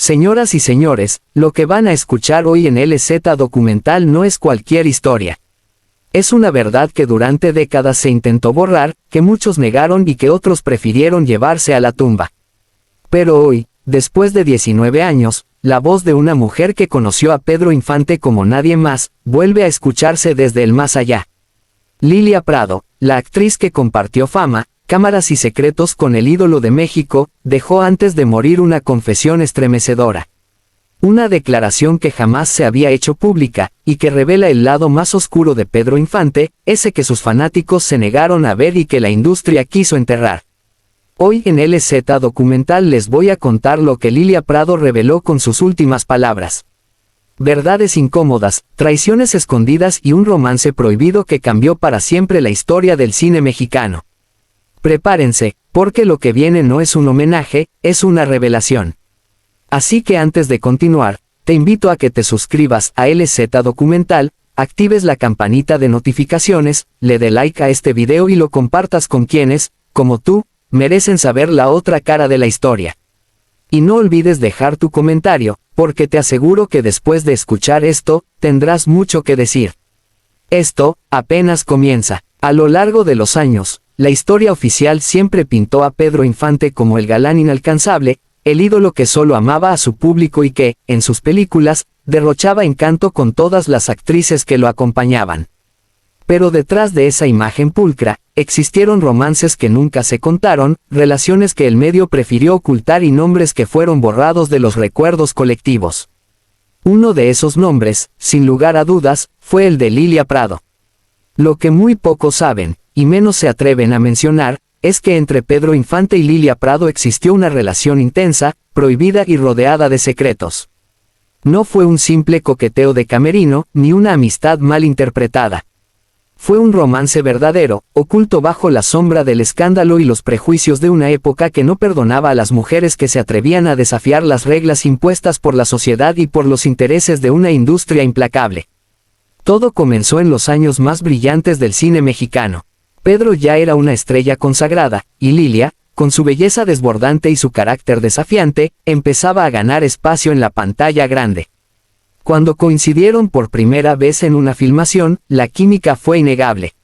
Señoras y señores, lo que van a escuchar hoy en LZ Documental no es cualquier historia. Es una verdad que durante décadas se intentó borrar, que muchos negaron y que otros prefirieron llevarse a la tumba. Pero hoy, después de 19 años, la voz de una mujer que conoció a Pedro Infante como nadie más, vuelve a escucharse desde el más allá. Lilia Prado, la actriz que compartió fama, cámaras y secretos con el ídolo de México, dejó antes de morir una confesión estremecedora. Una declaración que jamás se había hecho pública, y que revela el lado más oscuro de Pedro Infante, ese que sus fanáticos se negaron a ver y que la industria quiso enterrar. Hoy en LZ Documental les voy a contar lo que Lilia Prado reveló con sus últimas palabras. Verdades incómodas, traiciones escondidas y un romance prohibido que cambió para siempre la historia del cine mexicano. Prepárense, porque lo que viene no es un homenaje, es una revelación. Así que antes de continuar, te invito a que te suscribas a LZ Documental, actives la campanita de notificaciones, le dé like a este video y lo compartas con quienes, como tú, merecen saber la otra cara de la historia. Y no olvides dejar tu comentario, porque te aseguro que después de escuchar esto, tendrás mucho que decir. Esto, apenas comienza. A lo largo de los años, la historia oficial siempre pintó a Pedro Infante como el galán inalcanzable, el ídolo que solo amaba a su público y que, en sus películas, derrochaba encanto con todas las actrices que lo acompañaban. Pero detrás de esa imagen pulcra, existieron romances que nunca se contaron, relaciones que el medio prefirió ocultar y nombres que fueron borrados de los recuerdos colectivos. Uno de esos nombres, sin lugar a dudas, fue el de Lilia Prado. Lo que muy pocos saben, y menos se atreven a mencionar, es que entre Pedro Infante y Lilia Prado existió una relación intensa, prohibida y rodeada de secretos. No fue un simple coqueteo de camerino, ni una amistad mal interpretada. Fue un romance verdadero, oculto bajo la sombra del escándalo y los prejuicios de una época que no perdonaba a las mujeres que se atrevían a desafiar las reglas impuestas por la sociedad y por los intereses de una industria implacable. Todo comenzó en los años más brillantes del cine mexicano. Pedro ya era una estrella consagrada, y Lilia, con su belleza desbordante y su carácter desafiante, empezaba a ganar espacio en la pantalla grande. Cuando coincidieron por primera vez en una filmación, la química fue innegable.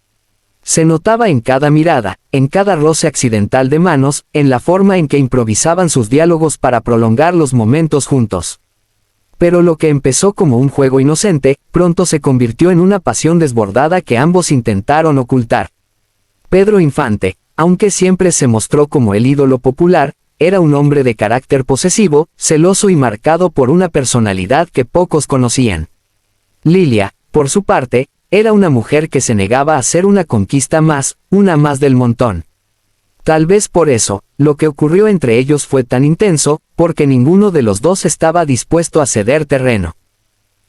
Se notaba en cada mirada, en cada roce accidental de manos, en la forma en que improvisaban sus diálogos para prolongar los momentos juntos. Pero lo que empezó como un juego inocente, pronto se convirtió en una pasión desbordada que ambos intentaron ocultar. Pedro Infante, aunque siempre se mostró como el ídolo popular, era un hombre de carácter posesivo, celoso y marcado por una personalidad que pocos conocían. Lilia, por su parte, era una mujer que se negaba a ser una conquista más, una más del montón. Tal vez por eso, lo que ocurrió entre ellos fue tan intenso, porque ninguno de los dos estaba dispuesto a ceder terreno.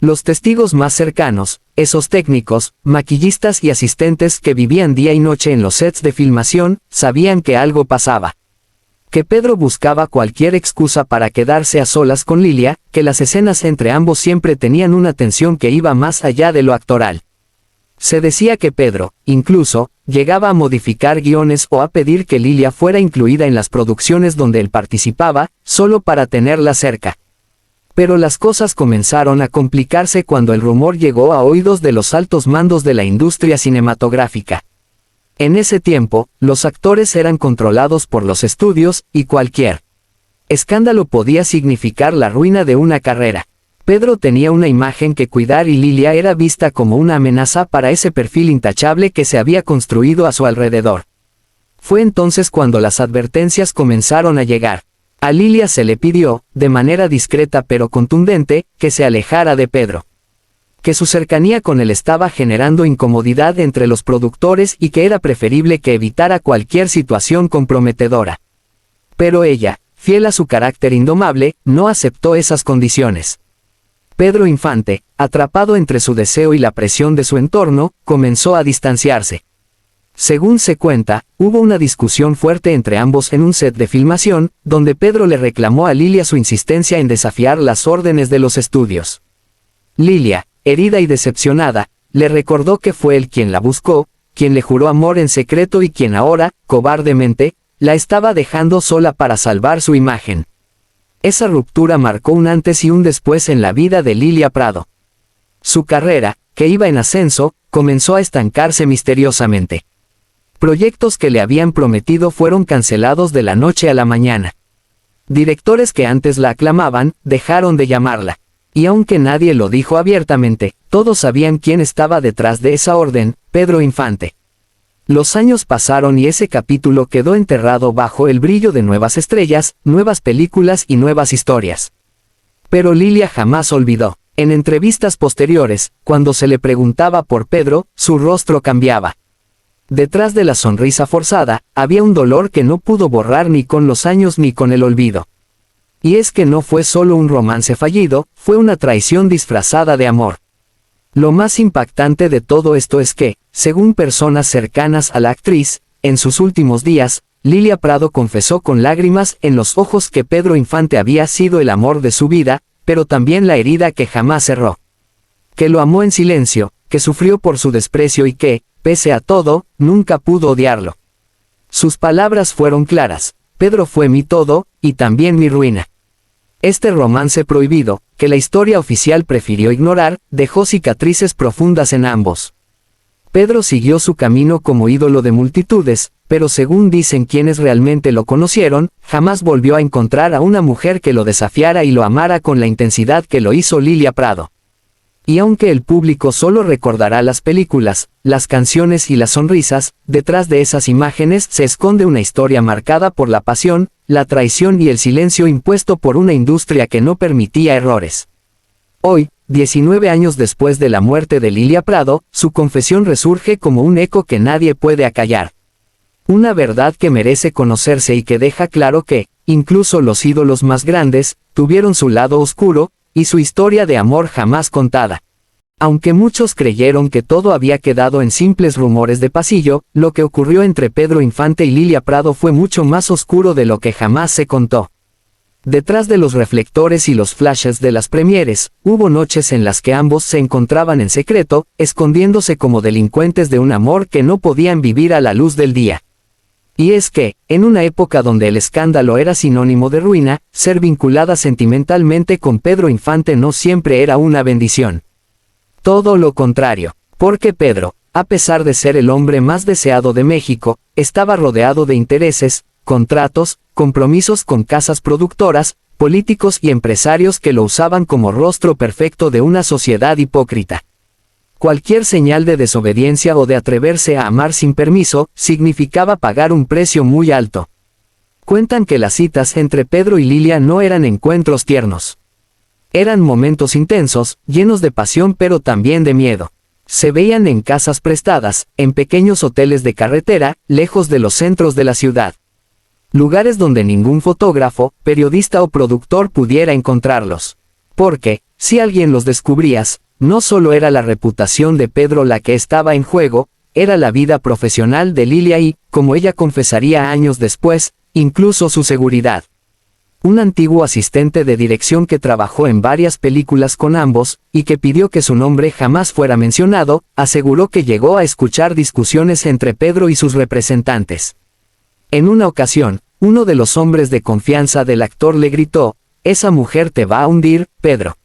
Los testigos más cercanos, esos técnicos, maquillistas y asistentes que vivían día y noche en los sets de filmación, sabían que algo pasaba. Que Pedro buscaba cualquier excusa para quedarse a solas con Lilia, que las escenas entre ambos siempre tenían una tensión que iba más allá de lo actoral. Se decía que Pedro, incluso, llegaba a modificar guiones o a pedir que Lilia fuera incluida en las producciones donde él participaba, solo para tenerla cerca. Pero las cosas comenzaron a complicarse cuando el rumor llegó a oídos de los altos mandos de la industria cinematográfica. En ese tiempo, los actores eran controlados por los estudios, y cualquier escándalo podía significar la ruina de una carrera. Pedro tenía una imagen que cuidar y Lilia era vista como una amenaza para ese perfil intachable que se había construido a su alrededor. Fue entonces cuando las advertencias comenzaron a llegar. A Lilia se le pidió, de manera discreta pero contundente, que se alejara de Pedro. Que su cercanía con él estaba generando incomodidad entre los productores y que era preferible que evitara cualquier situación comprometedora. Pero ella, fiel a su carácter indomable, no aceptó esas condiciones. Pedro Infante, atrapado entre su deseo y la presión de su entorno, comenzó a distanciarse. Según se cuenta, hubo una discusión fuerte entre ambos en un set de filmación, donde Pedro le reclamó a Lilia su insistencia en desafiar las órdenes de los estudios. Lilia, herida y decepcionada, le recordó que fue él quien la buscó, quien le juró amor en secreto y quien ahora, cobardemente, la estaba dejando sola para salvar su imagen. Esa ruptura marcó un antes y un después en la vida de Lilia Prado. Su carrera, que iba en ascenso, comenzó a estancarse misteriosamente. Proyectos que le habían prometido fueron cancelados de la noche a la mañana. Directores que antes la aclamaban, dejaron de llamarla. Y aunque nadie lo dijo abiertamente, todos sabían quién estaba detrás de esa orden: Pedro Infante. Los años pasaron y ese capítulo quedó enterrado bajo el brillo de nuevas estrellas, nuevas películas y nuevas historias. Pero Lilia jamás olvidó. En entrevistas posteriores, cuando se le preguntaba por Pedro, su rostro cambiaba. Detrás de la sonrisa forzada, había un dolor que no pudo borrar ni con los años ni con el olvido. Y es que no fue solo un romance fallido, fue una traición disfrazada de amor. Lo más impactante de todo esto es que, según personas cercanas a la actriz, en sus últimos días, Lilia Prado confesó con lágrimas en los ojos que Pedro Infante había sido el amor de su vida, pero también la herida que jamás cerró. Que lo amó en silencio, que sufrió por su desprecio y que, pese a todo, nunca pudo odiarlo. Sus palabras fueron claras: Pedro fue mi todo, y también mi ruina. Este romance prohibido, que la historia oficial prefirió ignorar, dejó cicatrices profundas en ambos. Pedro siguió su camino como ídolo de multitudes, pero según dicen quienes realmente lo conocieron, jamás volvió a encontrar a una mujer que lo desafiara y lo amara con la intensidad que lo hizo Lilia Prado. Y aunque el público solo recordará las películas, las canciones y las sonrisas, detrás de esas imágenes se esconde una historia marcada por la pasión, la traición y el silencio impuesto por una industria que no permitía errores. Hoy, 19 años después de la muerte de Lilia Prado, su confesión resurge como un eco que nadie puede acallar. Una verdad que merece conocerse y que deja claro que, incluso los ídolos más grandes, tuvieron su lado oscuro, y su historia de amor jamás contada. Aunque muchos creyeron que todo había quedado en simples rumores de pasillo, lo que ocurrió entre Pedro Infante y Lilia Prado fue mucho más oscuro de lo que jamás se contó. Detrás de los reflectores y los flashes de las premieres, hubo noches en las que ambos se encontraban en secreto, escondiéndose como delincuentes de un amor que no podían vivir a la luz del día. Y es que, en una época donde el escándalo era sinónimo de ruina, ser vinculada sentimentalmente con Pedro Infante no siempre era una bendición. Todo lo contrario, porque Pedro, a pesar de ser el hombre más deseado de México, estaba rodeado de intereses, contratos, compromisos con casas productoras, políticos y empresarios que lo usaban como rostro perfecto de una sociedad hipócrita. Cualquier señal de desobediencia o de atreverse a amar sin permiso, significaba pagar un precio muy alto. Cuentan que las citas entre Pedro y Lilia no eran encuentros tiernos. Eran momentos intensos, llenos de pasión pero también de miedo. Se veían en casas prestadas, en pequeños hoteles de carretera, lejos de los centros de la ciudad. Lugares donde ningún fotógrafo, periodista o productor pudiera encontrarlos. Porque, si alguien los descubrías, no solo era la reputación de Pedro la que estaba en juego, era la vida profesional de Lilia y, como ella confesaría años después, incluso su seguridad. Un antiguo asistente de dirección que trabajó en varias películas con ambos, y que pidió que su nombre jamás fuera mencionado, aseguró que llegó a escuchar discusiones entre Pedro y sus representantes. En una ocasión, uno de los hombres de confianza del actor le gritó: «Esa mujer te va a hundir, Pedro.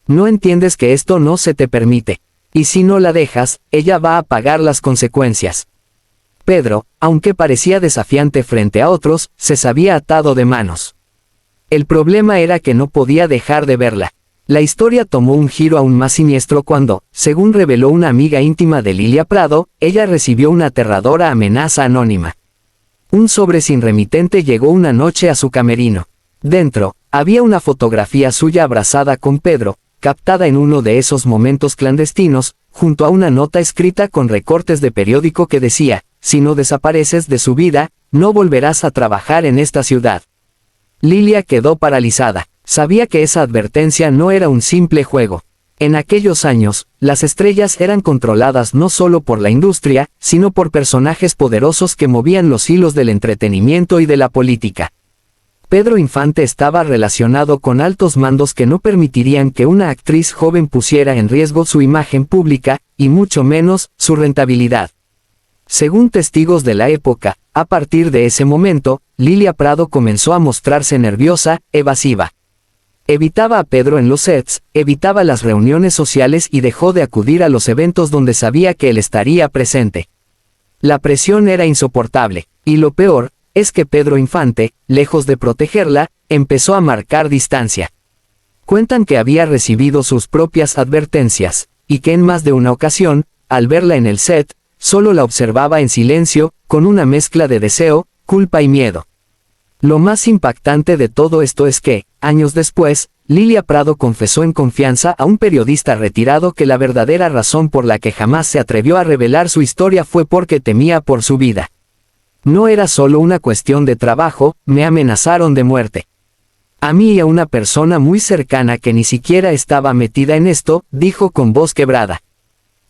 No entiendes que esto no se te permite. Y si no la dejas, ella va a pagar las consecuencias». Pedro, aunque parecía desafiante frente a otros, se sabía atado de manos. El problema era que no podía dejar de verla. La historia tomó un giro aún más siniestro cuando, según reveló una amiga íntima de Lilia Prado, ella recibió una aterradora amenaza anónima. Un sobre sin remitente llegó una noche a su camerino. Dentro, había una fotografía suya abrazada con Pedro, captada en uno de esos momentos clandestinos, junto a una nota escrita con recortes de periódico que decía: «Si no desapareces de su vida, no volverás a trabajar en esta ciudad». Lilia quedó paralizada. Sabía que esa advertencia no era un simple juego. En aquellos años, las estrellas eran controladas no solo por la industria, sino por personajes poderosos que movían los hilos del entretenimiento y de la política. Pedro Infante estaba relacionado con altos mandos que no permitirían que una actriz joven pusiera en riesgo su imagen pública, y mucho menos, su rentabilidad. Según testigos de la época, a partir de ese momento, Lilia Prado comenzó a mostrarse nerviosa, evasiva. Evitaba a Pedro en los sets, evitaba las reuniones sociales y dejó de acudir a los eventos donde sabía que él estaría presente. La presión era insoportable, y lo peor, es que Pedro Infante, lejos de protegerla, empezó a marcar distancia. Cuentan que había recibido sus propias advertencias, y que en más de una ocasión, al verla en el set, solo la observaba en silencio, con una mezcla de deseo, culpa y miedo. Lo más impactante de todo esto es que, años después, Lilia Prado confesó en confianza a un periodista retirado que la verdadera razón por la que jamás se atrevió a revelar su historia fue porque temía por su vida. No era solo una cuestión de trabajo, me amenazaron de muerte. A mí y a una persona muy cercana que ni siquiera estaba metida en esto, dijo con voz quebrada.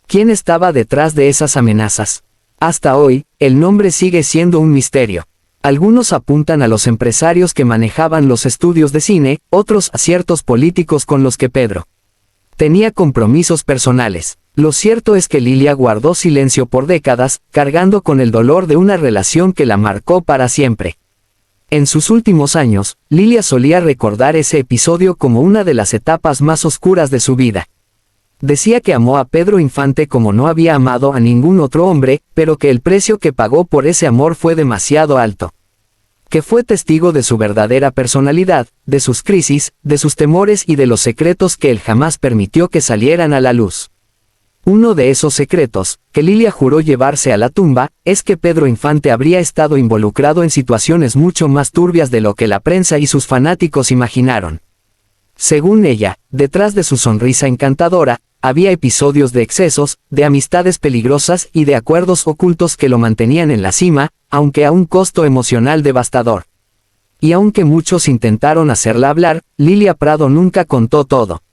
¿Quién estaba detrás de esas amenazas? Hasta hoy, el nombre sigue siendo un misterio. Algunos apuntan a los empresarios que manejaban los estudios de cine, otros a ciertos políticos con los que Pedro tenía compromisos personales. Lo cierto es que Lilia guardó silencio por décadas, cargando con el dolor de una relación que la marcó para siempre. En sus últimos años, Lilia solía recordar ese episodio como una de las etapas más oscuras de su vida. Decía que amó a Pedro Infante como no había amado a ningún otro hombre, pero que el precio que pagó por ese amor fue demasiado alto. Que fue testigo de su verdadera personalidad, de sus crisis, de sus temores y de los secretos que él jamás permitió que salieran a la luz. Uno de esos secretos, que Lilia juró llevarse a la tumba, es que Pedro Infante habría estado involucrado en situaciones mucho más turbias de lo que la prensa y sus fanáticos imaginaron. Según ella, detrás de su sonrisa encantadora, había episodios de excesos, de amistades peligrosas y de acuerdos ocultos que lo mantenían en la cima, aunque a un costo emocional devastador. Y aunque muchos intentaron hacerla hablar, Lilia Prado nunca contó todo.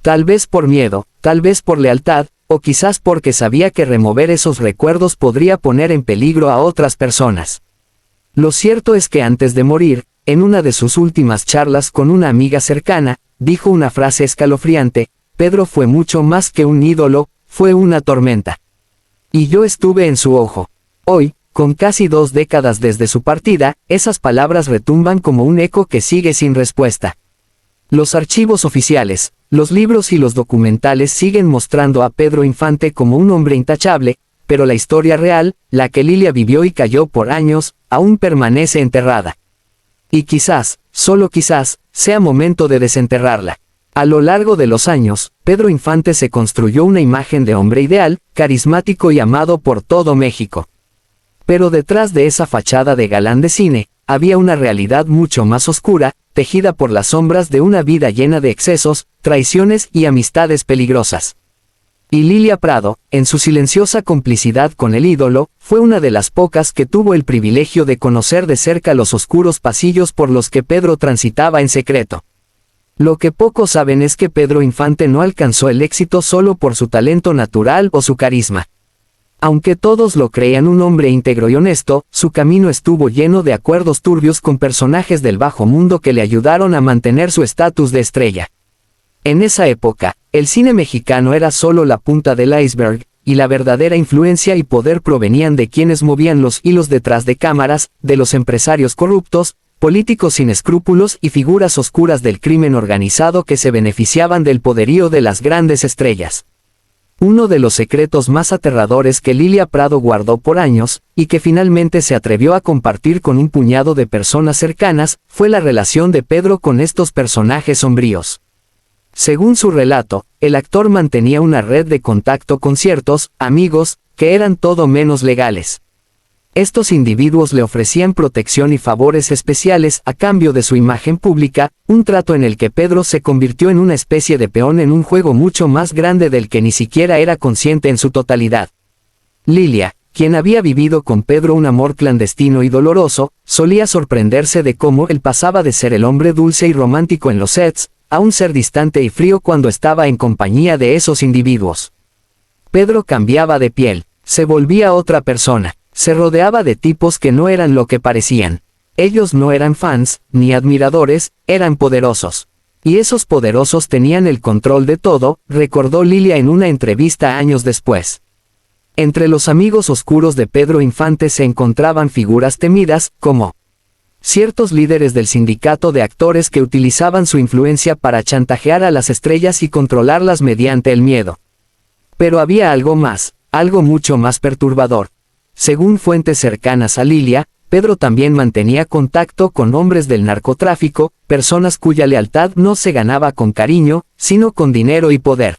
Tal vez por miedo, tal vez por lealtad, o quizás porque sabía que remover esos recuerdos podría poner en peligro a otras personas. Lo cierto es que antes de morir, en una de sus últimas charlas con una amiga cercana, dijo una frase escalofriante: Pedro fue mucho más que un ídolo, fue una tormenta. Y yo estuve en su ojo. Hoy, con casi 2 décadas desde su partida, esas palabras retumban como un eco que sigue sin respuesta. Los archivos oficiales, los libros y los documentales siguen mostrando a Pedro Infante como un hombre intachable, pero la historia real, la que Lilia vivió y cayó por años, aún permanece enterrada. Y quizás, solo quizás, sea momento de desenterrarla. A lo largo de los años, Pedro Infante se construyó una imagen de hombre ideal, carismático y amado por todo México. Pero detrás de esa fachada de galán de cine, había una realidad mucho más oscura, tejida por las sombras de una vida llena de excesos, traiciones y amistades peligrosas. Y Lilia Prado, en su silenciosa complicidad con el ídolo, fue una de las pocas que tuvo el privilegio de conocer de cerca los oscuros pasillos por los que Pedro transitaba en secreto. Lo que pocos saben es que Pedro Infante no alcanzó el éxito solo por su talento natural o su carisma. Aunque todos lo creían un hombre íntegro y honesto, su camino estuvo lleno de acuerdos turbios con personajes del bajo mundo que le ayudaron a mantener su estatus de estrella. En esa época, el cine mexicano era solo la punta del iceberg, y la verdadera influencia y poder provenían de quienes movían los hilos detrás de cámaras, de los empresarios corruptos, políticos sin escrúpulos y figuras oscuras del crimen organizado que se beneficiaban del poderío de las grandes estrellas. Uno de los secretos más aterradores que Lilia Prado guardó por años, y que finalmente se atrevió a compartir con un puñado de personas cercanas, fue la relación de Pedro con estos personajes sombríos. Según su relato, el actor mantenía una red de contacto con ciertos amigos, que eran todo menos legales. Estos individuos le ofrecían protección y favores especiales a cambio de su imagen pública, un trato en el que Pedro se convirtió en una especie de peón en un juego mucho más grande del que ni siquiera era consciente en su totalidad. Lilia, quien había vivido con Pedro un amor clandestino y doloroso, solía sorprenderse de cómo él pasaba de ser el hombre dulce y romántico en los sets, a un ser distante y frío cuando estaba en compañía de esos individuos. Pedro cambiaba de piel, se volvía otra persona. Se rodeaba de tipos que no eran lo que parecían. Ellos no eran fans, ni admiradores, eran poderosos. Y esos poderosos tenían el control de todo, recordó Lilia en una entrevista años después. Entre los amigos oscuros de Pedro Infante se encontraban figuras temidas, como ciertos líderes del sindicato de actores que utilizaban su influencia para chantajear a las estrellas y controlarlas mediante el miedo. Pero había algo más, algo mucho más perturbador. Según fuentes cercanas a Lilia, Pedro también mantenía contacto con hombres del narcotráfico, personas cuya lealtad no se ganaba con cariño, sino con dinero y poder.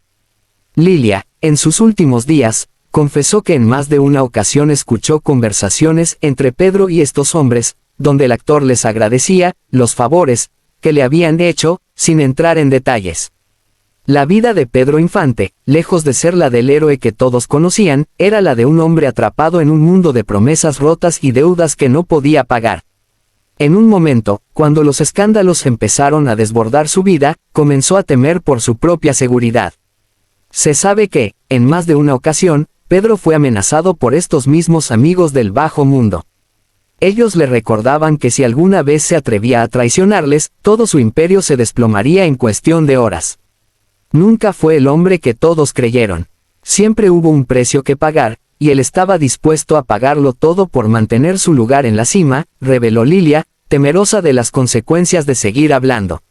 Lilia, en sus últimos días, confesó que en más de una ocasión escuchó conversaciones entre Pedro y estos hombres, donde el actor les agradecía los favores que le habían hecho, sin entrar en detalles. La vida de Pedro Infante, lejos de ser la del héroe que todos conocían, era la de un hombre atrapado en un mundo de promesas rotas y deudas que no podía pagar. En un momento, cuando los escándalos empezaron a desbordar su vida, comenzó a temer por su propia seguridad. Se sabe que, en más de una ocasión, Pedro fue amenazado por estos mismos amigos del bajo mundo. Ellos le recordaban que si alguna vez se atrevía a traicionarles, todo su imperio se desplomaría en cuestión de horas. Nunca fue el hombre que todos creyeron. Siempre hubo un precio que pagar, y él estaba dispuesto a pagarlo todo por mantener su lugar en la cima, reveló Lilia, temerosa de las consecuencias de seguir hablando.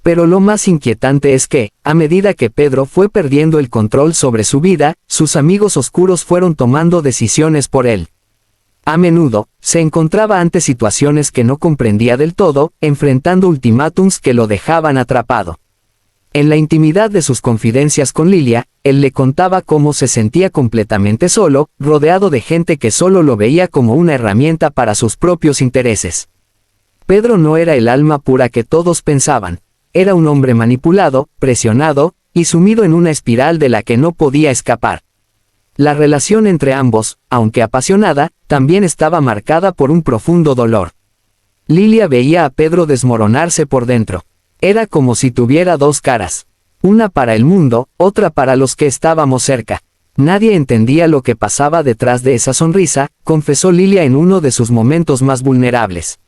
Pero lo más inquietante es que, a medida que Pedro fue perdiendo el control sobre su vida, sus amigos oscuros fueron tomando decisiones por él. A menudo, se encontraba ante situaciones que no comprendía del todo, enfrentando ultimátums que lo dejaban atrapado. En la intimidad de sus confidencias con Lilia, él le contaba cómo se sentía completamente solo, rodeado de gente que solo lo veía como una herramienta para sus propios intereses. Pedro no era el alma pura que todos pensaban. Era un hombre manipulado, presionado, y sumido en una espiral de la que no podía escapar. La relación entre ambos, aunque apasionada, también estaba marcada por un profundo dolor. Lilia veía a Pedro desmoronarse por dentro. Era como si tuviera dos caras. Una para el mundo, otra para los que estábamos cerca. Nadie entendía lo que pasaba detrás de esa sonrisa, confesó Lilia en uno de sus momentos más vulnerables.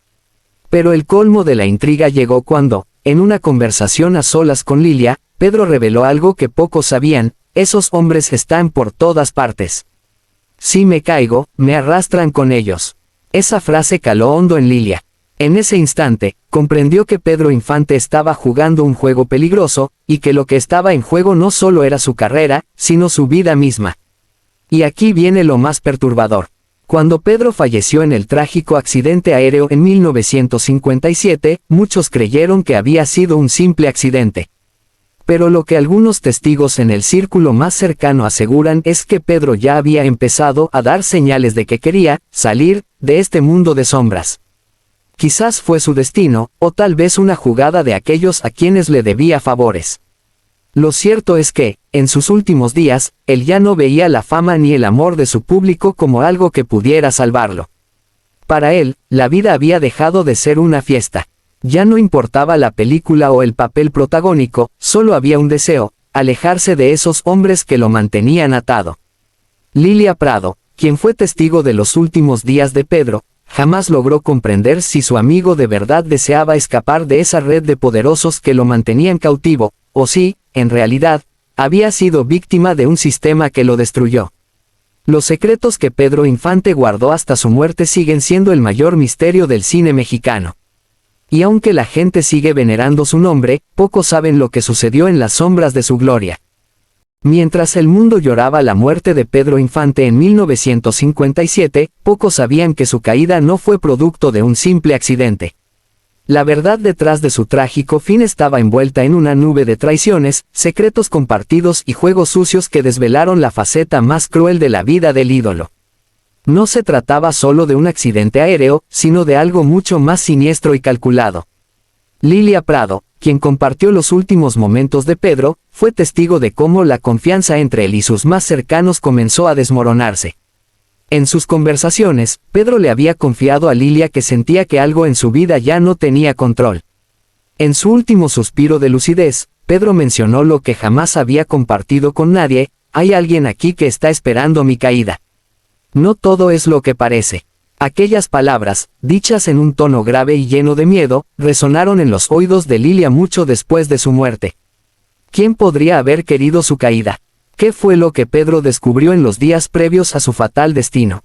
Pero el colmo de la intriga llegó cuando, en una conversación a solas con Lilia, Pedro reveló algo que pocos sabían: esos hombres están por todas partes. Si me caigo, me arrastran con ellos. Esa frase caló hondo en Lilia. En ese instante, comprendió que Pedro Infante estaba jugando un juego peligroso, y que lo que estaba en juego no solo era su carrera, sino su vida misma. Y aquí viene lo más perturbador. Cuando Pedro falleció en el trágico accidente aéreo en 1957, muchos creyeron que había sido un simple accidente. Pero lo que algunos testigos en el círculo más cercano aseguran es que Pedro ya había empezado a dar señales de que quería salir de este mundo de sombras. Quizás fue su destino, o tal vez una jugada de aquellos a quienes le debía favores. Lo cierto es que, en sus últimos días, él ya no veía la fama ni el amor de su público como algo que pudiera salvarlo. Para él, la vida había dejado de ser una fiesta. Ya no importaba la película o el papel protagónico, solo había un deseo: alejarse de esos hombres que lo mantenían atado. Lilia Prado, quien fue testigo de los últimos días de Pedro, jamás logró comprender si su amigo de verdad deseaba escapar de esa red de poderosos que lo mantenían cautivo, o si, en realidad, había sido víctima de un sistema que lo destruyó. Los secretos que Pedro Infante guardó hasta su muerte siguen siendo el mayor misterio del cine mexicano. Y aunque la gente sigue venerando su nombre, pocos saben lo que sucedió en las sombras de su gloria. Mientras el mundo lloraba la muerte de Pedro Infante en 1957, pocos sabían que su caída no fue producto de un simple accidente. La verdad detrás de su trágico fin estaba envuelta en una nube de traiciones, secretos compartidos y juegos sucios que desvelaron la faceta más cruel de la vida del ídolo. No se trataba solo de un accidente aéreo, sino de algo mucho más siniestro y calculado. Lilia Prado, quien compartió los últimos momentos de Pedro, fue testigo de cómo la confianza entre él y sus más cercanos comenzó a desmoronarse. En sus conversaciones, Pedro le había confiado a Lilia que sentía que algo en su vida ya no tenía control. En su último suspiro de lucidez, Pedro mencionó lo que jamás había compartido con nadie: hay alguien aquí que está esperando mi caída. No todo es lo que parece. Aquellas palabras, dichas en un tono grave y lleno de miedo, resonaron en los oídos de Lilia mucho después de su muerte. ¿Quién podría haber querido su caída? ¿Qué fue lo que Pedro descubrió en los días previos a su fatal destino?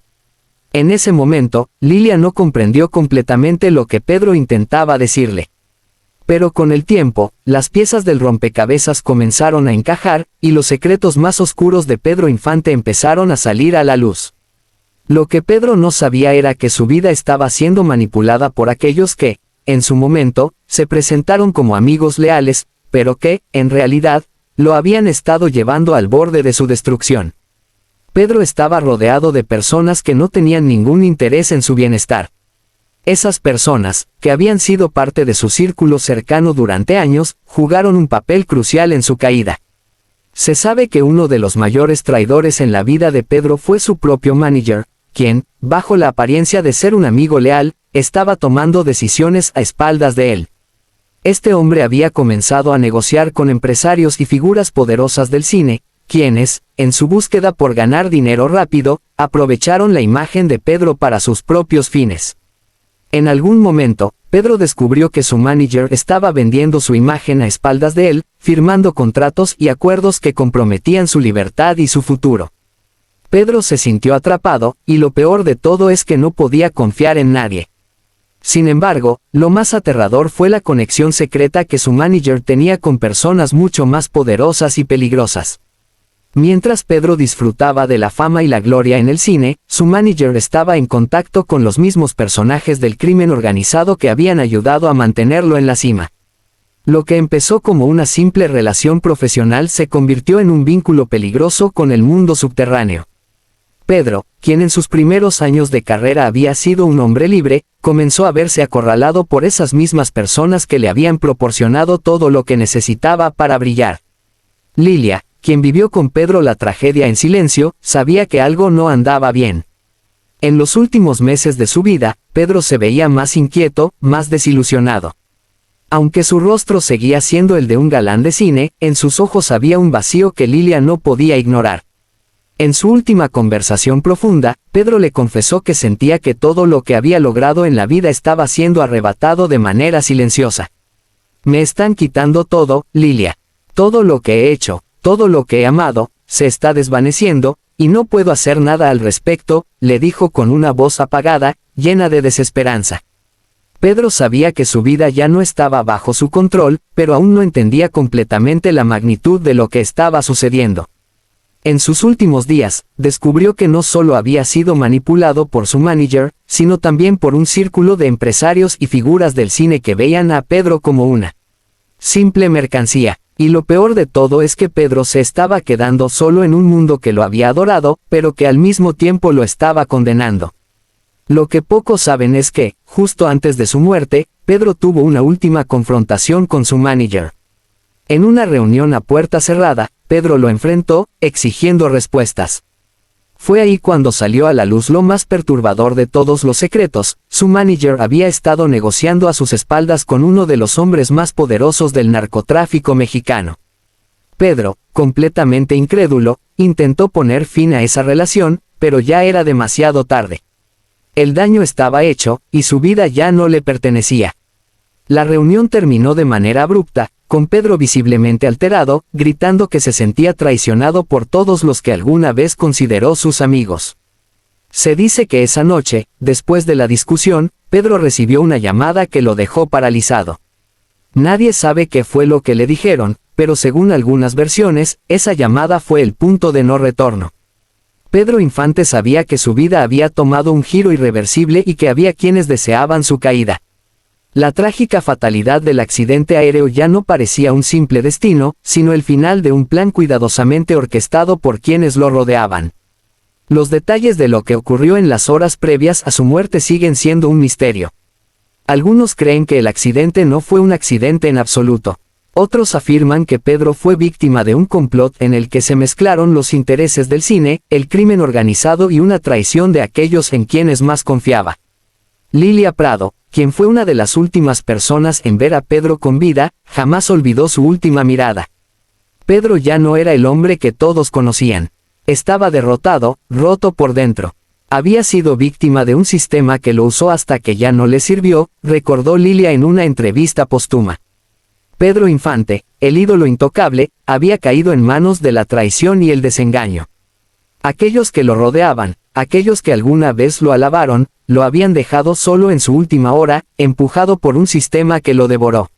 En ese momento, Lilia no comprendió completamente lo que Pedro intentaba decirle. Pero con el tiempo, las piezas del rompecabezas comenzaron a encajar, y los secretos más oscuros de Pedro Infante empezaron a salir a la luz. Lo que Pedro no sabía era que su vida estaba siendo manipulada por aquellos que, en su momento, se presentaron como amigos leales, pero que, en realidad, lo habían estado llevando al borde de su destrucción. Pedro estaba rodeado de personas que no tenían ningún interés en su bienestar. Esas personas, que habían sido parte de su círculo cercano durante años, jugaron un papel crucial en su caída. Se sabe que uno de los mayores traidores en la vida de Pedro fue su propio manager, quien, bajo la apariencia de ser un amigo leal, estaba tomando decisiones a espaldas de él. Este hombre había comenzado a negociar con empresarios y figuras poderosas del cine, quienes, en su búsqueda por ganar dinero rápido, aprovecharon la imagen de Pedro para sus propios fines. En algún momento, Pedro descubrió que su manager estaba vendiendo su imagen a espaldas de él, firmando contratos y acuerdos que comprometían su libertad y su futuro. Pedro se sintió atrapado, y lo peor de todo es que no podía confiar en nadie. Sin embargo, lo más aterrador fue la conexión secreta que su manager tenía con personas mucho más poderosas y peligrosas. Mientras Pedro disfrutaba de la fama y la gloria en el cine, su manager estaba en contacto con los mismos personajes del crimen organizado que habían ayudado a mantenerlo en la cima. Lo que empezó como una simple relación profesional se convirtió en un vínculo peligroso con el mundo subterráneo. Pedro, quien en sus primeros años de carrera había sido un hombre libre, comenzó a verse acorralado por esas mismas personas que le habían proporcionado todo lo que necesitaba para brillar. Lilia, quien vivió con Pedro la tragedia en silencio, sabía que algo no andaba bien. En los últimos meses de su vida, Pedro se veía más inquieto, más desilusionado. Aunque su rostro seguía siendo el de un galán de cine, en sus ojos había un vacío que Lilia no podía ignorar. En su última conversación profunda, Pedro le confesó que sentía que todo lo que había logrado en la vida estaba siendo arrebatado de manera silenciosa. Me están quitando todo, Lilia. Todo lo que he hecho, todo lo que he amado, se está desvaneciendo, y no puedo hacer nada al respecto, le dijo con una voz apagada, llena de desesperanza. Pedro sabía que su vida ya no estaba bajo su control, pero aún no entendía completamente la magnitud de lo que estaba sucediendo. En sus últimos días, descubrió que no solo había sido manipulado por su manager, sino también por un círculo de empresarios y figuras del cine que veían a Pedro como una simple mercancía. Y lo peor de todo es que Pedro se estaba quedando solo en un mundo que lo había adorado, pero que al mismo tiempo lo estaba condenando. Lo que pocos saben es que, justo antes de su muerte, Pedro tuvo una última confrontación con su manager. En una reunión a puerta cerrada, Pedro lo enfrentó, exigiendo respuestas. Fue ahí cuando salió a la luz lo más perturbador de todos los secretos: su manager había estado negociando a sus espaldas con uno de los hombres más poderosos del narcotráfico mexicano. Pedro, completamente incrédulo, intentó poner fin a esa relación, pero ya era demasiado tarde. El daño estaba hecho, y su vida ya no le pertenecía. La reunión terminó de manera abrupta, con Pedro visiblemente alterado, gritando que se sentía traicionado por todos los que alguna vez consideró sus amigos. Se dice que esa noche, después de la discusión, Pedro recibió una llamada que lo dejó paralizado. Nadie sabe qué fue lo que le dijeron, pero según algunas versiones, esa llamada fue el punto de no retorno. Pedro Infante sabía que su vida había tomado un giro irreversible y que había quienes deseaban su caída. La trágica fatalidad del accidente aéreo ya no parecía un simple destino, sino el final de un plan cuidadosamente orquestado por quienes lo rodeaban. Los detalles de lo que ocurrió en las horas previas a su muerte siguen siendo un misterio. Algunos creen que el accidente no fue un accidente en absoluto. Otros afirman que Pedro fue víctima de un complot en el que se mezclaron los intereses del cine, el crimen organizado y una traición de aquellos en quienes más confiaba. Lilia Prado, quien fue una de las últimas personas en ver a Pedro con vida, jamás olvidó su última mirada. Pedro ya no era el hombre que todos conocían. Estaba derrotado, roto por dentro. Había sido víctima de un sistema que lo usó hasta que ya no le sirvió, recordó Lilia en una entrevista póstuma. Pedro Infante, el ídolo intocable, había caído en manos de la traición y el desengaño. Aquellos que lo rodeaban, aquellos que alguna vez lo alabaron, lo habían dejado solo en su última hora, empujado por un sistema que lo devoró.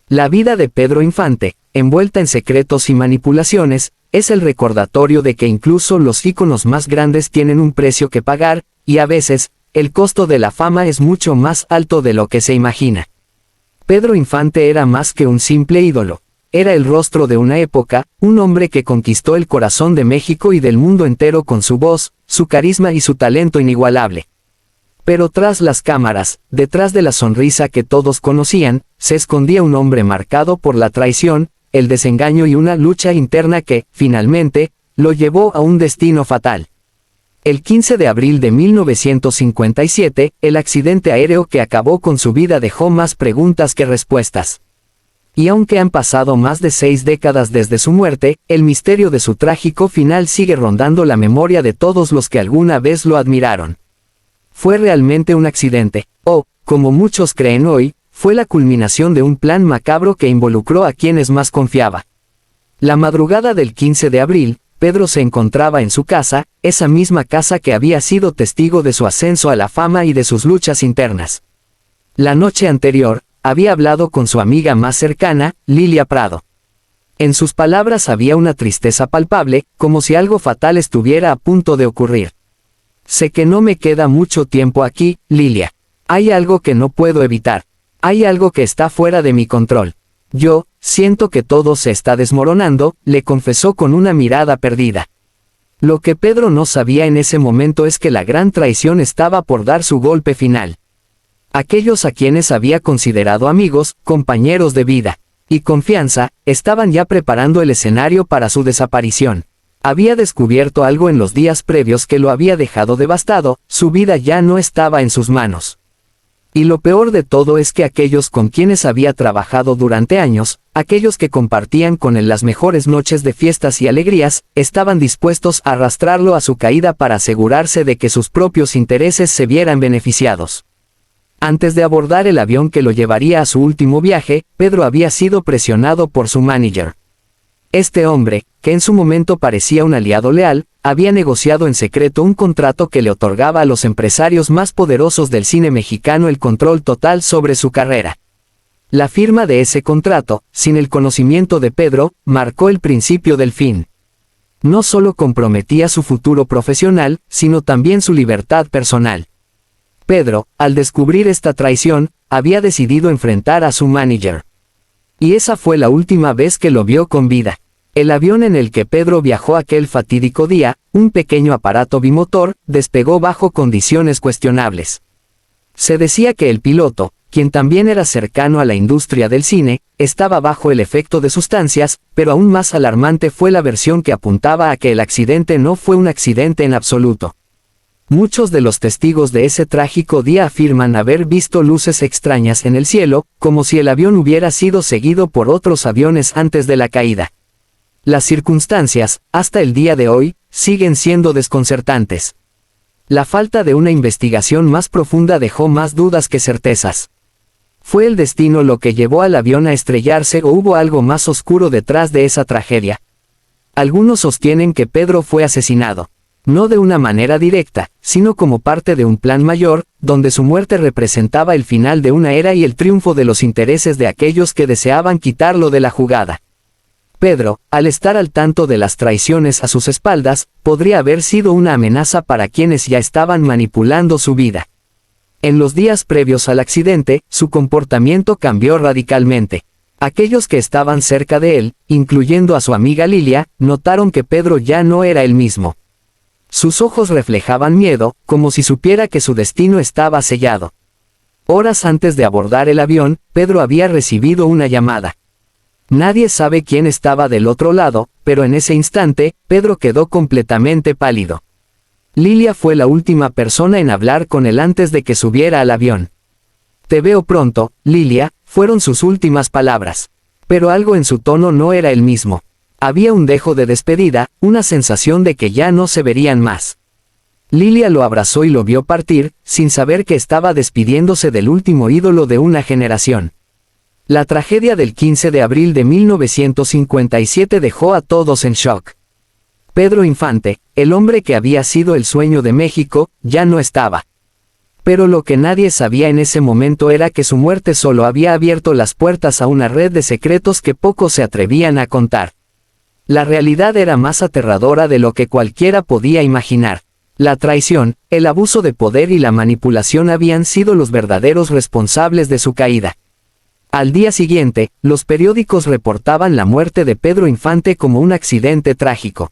La vida de Pedro Infante, envuelta en secretos y manipulaciones, es el recordatorio de que incluso los íconos más grandes tienen un precio que pagar, y a veces, el costo de la fama es mucho más alto de lo que se imagina. Pedro Infante era más que un simple ídolo. Era el rostro de una época, un hombre que conquistó el corazón de México y del mundo entero con su voz, su carisma y su talento inigualable. Pero tras las cámaras, detrás de la sonrisa que todos conocían, se escondía un hombre marcado por la traición, el desengaño y una lucha interna que, finalmente, lo llevó a un destino fatal. El 15 de abril de 1957, el accidente aéreo que acabó con su vida dejó más preguntas que respuestas. Y aunque han pasado más de 6 décadas desde su muerte, el misterio de su trágico final sigue rondando la memoria de todos los que alguna vez lo admiraron. ¿Fue realmente un accidente? O, como muchos creen hoy, fue la culminación de un plan macabro que involucró a quienes más confiaba? La madrugada del 15 de abril, Pedro se encontraba en su casa, esa misma casa que había sido testigo de su ascenso a la fama y de sus luchas internas. La noche anterior, había hablado con su amiga más cercana, Lilia Prado. En sus palabras había una tristeza palpable, como si algo fatal estuviera a punto de ocurrir. Sé que no me queda mucho tiempo aquí, Lilia. Hay algo que no puedo evitar. Hay algo que está fuera de mi control. Yo, siento que todo se está desmoronando, le confesó con una mirada perdida. Lo que Pedro no sabía en ese momento es que la gran traición estaba por dar su golpe final. Aquellos a quienes había considerado amigos, compañeros de vida y confianza, estaban ya preparando el escenario para su desaparición. Había descubierto algo en los días previos que lo había dejado devastado, su vida ya no estaba en sus manos. Y lo peor de todo es que aquellos con quienes había trabajado durante años, aquellos que compartían con él las mejores noches de fiestas y alegrías, estaban dispuestos a arrastrarlo a su caída para asegurarse de que sus propios intereses se vieran beneficiados. Antes de abordar el avión que lo llevaría a su último viaje, Pedro había sido presionado por su manager. Este hombre, que en su momento parecía un aliado leal, había negociado en secreto un contrato que le otorgaba a los empresarios más poderosos del cine mexicano el control total sobre su carrera. La firma de ese contrato, sin el conocimiento de Pedro, marcó el principio del fin. No solo comprometía su futuro profesional, sino también su libertad personal. Pedro, al descubrir esta traición, había decidido enfrentar a su manager. Y esa fue la última vez que lo vio con vida. El avión en el que Pedro viajó aquel fatídico día, un pequeño aparato bimotor, despegó bajo condiciones cuestionables. Se decía que el piloto, quien también era cercano a la industria del cine, estaba bajo el efecto de sustancias, pero aún más alarmante fue la versión que apuntaba a que el accidente no fue un accidente en absoluto. Muchos de los testigos de ese trágico día afirman haber visto luces extrañas en el cielo, como si el avión hubiera sido seguido por otros aviones antes de la caída. Las circunstancias, hasta el día de hoy, siguen siendo desconcertantes. La falta de una investigación más profunda dejó más dudas que certezas. ¿Fue el destino lo que llevó al avión a estrellarse o hubo algo más oscuro detrás de esa tragedia? Algunos sostienen que Pedro fue asesinado. No de una manera directa, sino como parte de un plan mayor, donde su muerte representaba el final de una era y el triunfo de los intereses de aquellos que deseaban quitarlo de la jugada. Pedro, al estar al tanto de las traiciones a sus espaldas, podría haber sido una amenaza para quienes ya estaban manipulando su vida. En los días previos al accidente, su comportamiento cambió radicalmente. Aquellos que estaban cerca de él, incluyendo a su amiga Lilia, notaron que Pedro ya no era el mismo. Sus ojos reflejaban miedo, como si supiera que su destino estaba sellado. Horas antes de abordar el avión, Pedro había recibido una llamada. Nadie sabe quién estaba del otro lado, pero en ese instante, Pedro quedó completamente pálido. Lilia fue la última persona en hablar con él antes de que subiera al avión. «Te veo pronto, Lilia», fueron sus últimas palabras. Pero algo en su tono no era el mismo. Había un dejo de despedida, una sensación de que ya no se verían más. Lilia lo abrazó y lo vio partir, sin saber que estaba despidiéndose del último ídolo de una generación. La tragedia del 15 de abril de 1957 dejó a todos en shock. Pedro Infante, el hombre que había sido el sueño de México, ya no estaba. Pero lo que nadie sabía en ese momento era que su muerte solo había abierto las puertas a una red de secretos que pocos se atrevían a contar. La realidad era más aterradora de lo que cualquiera podía imaginar. La traición, el abuso de poder y la manipulación habían sido los verdaderos responsables de su caída. Al día siguiente, los periódicos reportaban la muerte de Pedro Infante como un accidente trágico.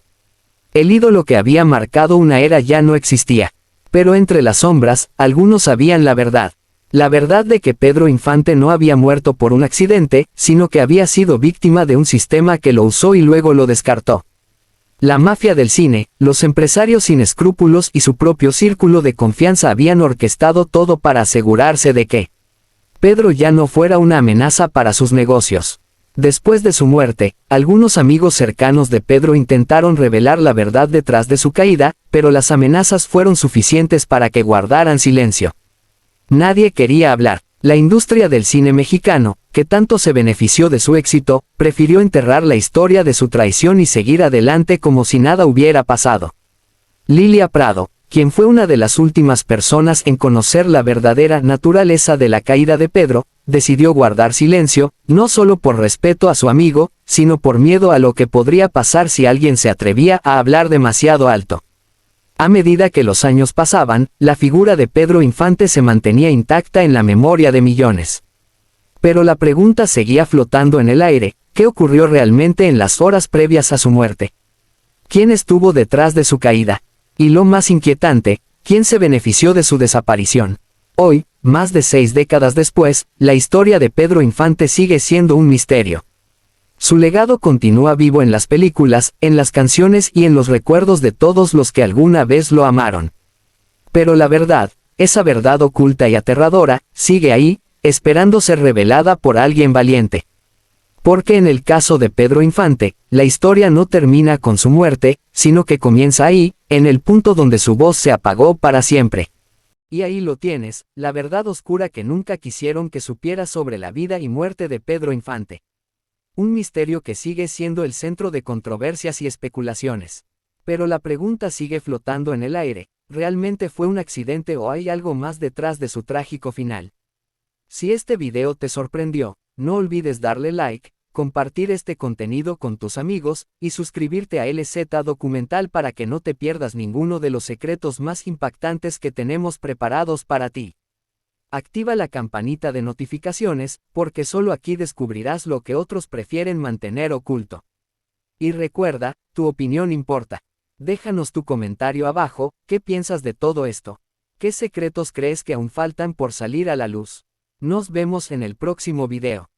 El ídolo que había marcado una era ya no existía. Pero entre las sombras, algunos sabían la verdad. La verdad de que Pedro Infante no había muerto por un accidente, sino que había sido víctima de un sistema que lo usó y luego lo descartó. La mafia del cine, los empresarios sin escrúpulos y su propio círculo de confianza habían orquestado todo para asegurarse de que Pedro ya no fuera una amenaza para sus negocios. Después de su muerte, algunos amigos cercanos de Pedro intentaron revelar la verdad detrás de su caída, pero las amenazas fueron suficientes para que guardaran silencio. Nadie quería hablar. La industria del cine mexicano, que tanto se benefició de su éxito, prefirió enterrar la historia de su traición y seguir adelante como si nada hubiera pasado. Lilia Prado, quien fue una de las últimas personas en conocer la verdadera naturaleza de la caída de Pedro, decidió guardar silencio, no solo por respeto a su amigo, sino por miedo a lo que podría pasar si alguien se atrevía a hablar demasiado alto. A medida que los años pasaban, la figura de Pedro Infante se mantenía intacta en la memoria de millones. Pero la pregunta seguía flotando en el aire: ¿qué ocurrió realmente en las horas previas a su muerte? ¿Quién estuvo detrás de su caída? Y lo más inquietante, ¿quién se benefició de su desaparición? Hoy, más de 6 décadas después, la historia de Pedro Infante sigue siendo un misterio. Su legado continúa vivo en las películas, en las canciones y en los recuerdos de todos los que alguna vez lo amaron. Pero la verdad, esa verdad oculta y aterradora, sigue ahí, esperando ser revelada por alguien valiente. Porque en el caso de Pedro Infante, la historia no termina con su muerte, sino que comienza ahí, en el punto donde su voz se apagó para siempre. Y ahí lo tienes, la verdad oscura que nunca quisieron que supieras sobre la vida y muerte de Pedro Infante. Un misterio que sigue siendo el centro de controversias y especulaciones. Pero la pregunta sigue flotando en el aire: ¿realmente fue un accidente o hay algo más detrás de su trágico final? Si este video te sorprendió, no olvides darle like, compartir este contenido con tus amigos, y suscribirte a LZ Documental para que no te pierdas ninguno de los secretos más impactantes que tenemos preparados para ti. Activa la campanita de notificaciones, porque solo aquí descubrirás lo que otros prefieren mantener oculto. Y recuerda, tu opinión importa. Déjanos tu comentario abajo: ¿qué piensas de todo esto? ¿Qué secretos crees que aún faltan por salir a la luz? Nos vemos en el próximo video.